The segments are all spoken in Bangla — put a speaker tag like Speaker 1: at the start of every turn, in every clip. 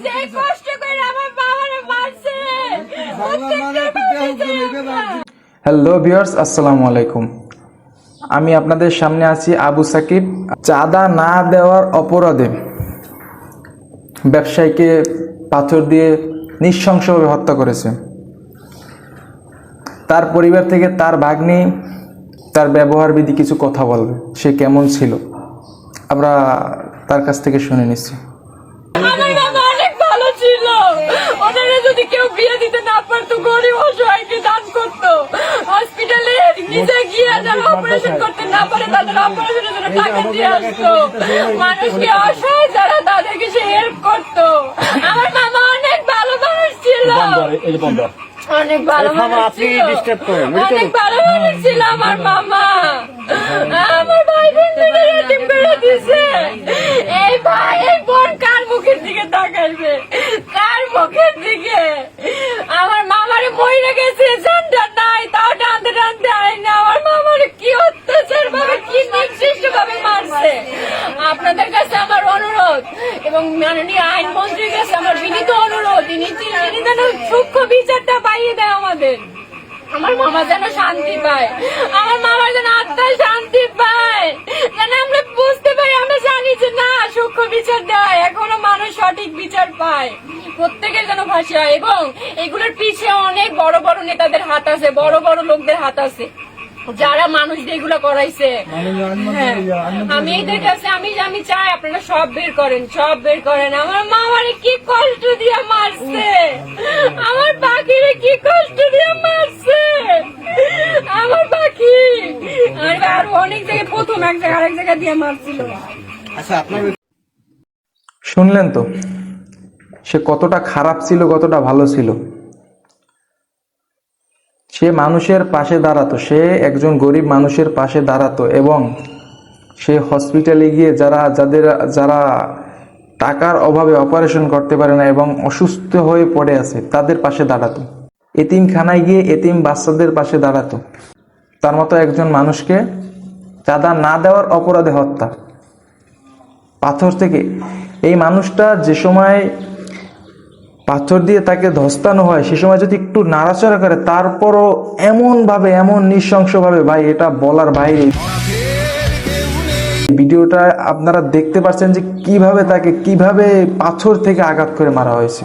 Speaker 1: যে কষ্ট করে আমার বাবারে মারছে।
Speaker 2: হ্যালো ভিউয়ার্স, আসসালামু আলাইকুম। আমি আপনাদের সামনে আছি আবু সাকিব। চাঁদা না দেওয়ার অপরাধে ব্যবসায়ীকে পাথর দিয়ে নৃশংসভাবে হত্যা করেছে। তার পরিবার থেকে তার ভাগ্নি তার ব্যবহার বিধি কিছু কথা বলবে, সে কেমন ছিল আমরা তার কাছ থেকে শুনে নিচ্ছি।
Speaker 1: আমার বাবা অনেক ভালো ছিল। ওনারা যদি কেউ বিয়ে দিতে না পারতো, গরিব অসহায়কে দান করতো। হসপিটালে নিজে গিয়ে যারা অপারেশন করতে না পারে তাদের অপারেশনের জন্য টাকা দিয়ে আসতো। মানুষকে অসহায় যারা তাদেরকে সে হেল্প করতো। আমার মামা অনেক ভালো মানুষ ছিল, অনেক ভালো মানুষ ছিল, অনেক ভালো মানুষ ছিল আমার মামা। আমার ভাই বোনদের এতিম করে দিছে। এই ভাই এই বোন কার মুখের দিকে তাকাইবে, কার মুখের দিকে? আমার মামারে মরে গেছে, জানটা নাই, তাও টানতে টানতে আইনা আমার মামারে কি অত্যাচার ভাবে কি নির্দিষ্ট ভাবে মারছে। আপনাদের কাছে আমার অনুরোধ এবং মাননীয় আইনমন্ত্রীর কাছে আমার বিনীত অনুরোধ, তিনি যেন সূক্ষ্ম বিচারটা পাইয়ে দেয় আমাদের। আমার মামা যেন শান্তি পায়, আমার মামার যেন আত্মার শান্তি পায়, যেন আমরা বুঝতে পারি, আমরা জানি যে না সূক্ষ্ম বিচার দেয়, এখনো মানুষ সঠিক বিচার পায়, প্রত্যেকের যেন ফাঁসি হয়। এবং এগুলোর পিছিয়ে অনেক বড় বড় নেতাদের হাত আছে, বড় বড় লোকদের হাত আছে যারা মানুষদের এগুলো করাইছে। হ্যাঁ, আমি এদের কাছে আমি চাই আপনারা সব বের করেন, সব বের করেন। আমার মামারে কি কষ্ট দিয়ে মারছে, আমার পাখিরে কি কষ্ট দিয়ে মারছে, আমার পাখি আর অনেক জায়গায়, প্রথম এক জায়গায় আরেক জায়গায় দিয়ে মারছিল।
Speaker 2: শুনলেন তো সে কতটা খারাপ ছিল, কতটা ভালো ছিল। সে মানুষের পাশে দাঁড়াতো, সে একজন গরিব মানুষের পাশে দাঁড়াতো এবং সে হসপিটালে গিয়ে যারা টাকার অভাবে অপারেশন করতে পারে না এবং অসুস্থ হয়ে পড়ে আছে তাদের পাশে দাঁড়াতো। এতিমখানায় গিয়ে এতিম বাচ্চাদের পাশে দাঁড়াতো। তার মতো একজন মানুষকে চাঁদা না দেওয়ার অপরাধে হত্যা, পাথর থেকে। এই মানুষটা যে সময় পাথর দিয়ে তাকে ধস্তানো হয় সে সময় যদি একটু নাড়াচাড়া করে, তারপরও এমন নৃশংসভাবে, ভাই এটা বলার বাইরে। ভিডিওটা আপনারা দেখতে পাচ্ছেন যে কিভাবে পাথর থেকে আঘাত করে মারা হয়েছে।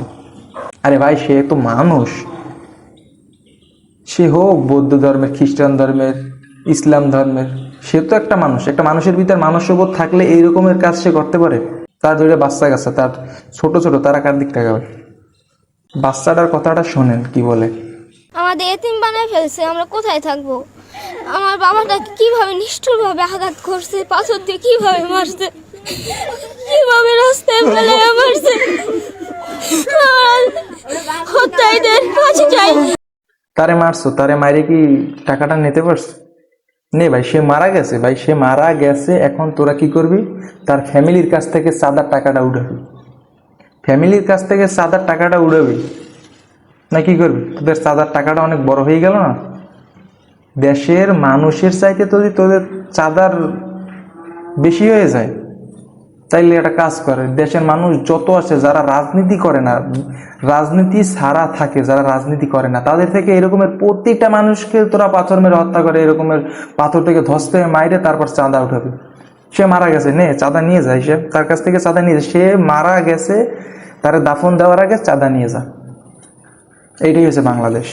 Speaker 2: আরে ভাই, সে তো মানুষ, সে হোক বৌদ্ধ ধর্মের, খ্রিস্টান ধর্মের, ইসলাম ধর্মের, সে তো একটা মানুষ। একটা মানুষের ভিতর মানসবোধ থাকলে এই রকমের কাজ সে করতে পারে। তার দুইটা বাচ্চা কাছে, তার ছোট তারা কার দিক টাকাবে। বাচ্চাটার কথাটা শোনেন কি বলে।
Speaker 3: আমাদের এতিম বানায় ফেলছে, আমরা কোথায় থাকবো? আমার বাবাটা কিভাবে নিষ্ঠুরভাবে আঘাত করছে, পাথর দিয়ে কিভাবে মারছে, কিভাবে রাস্তায় ফেলে মারছে। হত্যাদের কাছে চাই।
Speaker 2: তারে মারছো, তারে মারে কি টাকাটা নিতে পারছো? নে ভাই, সে মারা গেছে, ভাই সে মারা গেছে। এখন তোরা কি করবি? তার ফ্যামিলির কাছ থেকে চাঁদার টাকাটা উঠাবি, ফ্যামিলির কাছ থেকে চাঁদার টাকাটা উঠাবি না কি করবি? তোদের চাঁদার টাকাটা অনেক বড় হয়ে গেল না? দেশের মানুষের চাইতে যদি তোদের চাঁদার বেশি হয়ে যায়, তাইলে একটা কাজ করে, দেশের মানুষ যত আছে যারা রাজনীতি করে না, রাজনীতি ছাড়া থাকে, যারা রাজনীতি করে না, তাদের থেকে এরকমের প্রতিটা মানুষকে তোরা পাথর মেরে হত্যা করে, এরকমের পাথর থেকে ধস্তে মাইরে তারপর চাঁদা উঠাবে। সে মারা গেছে, নে চাঁদা নিয়ে যায়, সে তার কাছ থেকে চাঁদা নিয়ে যায়। সে মারা গেছে, তার দাফন দেওয়ার আগে চাঁদা নিয়ে যা। এইটাই হচ্ছে বাংলাদেশ।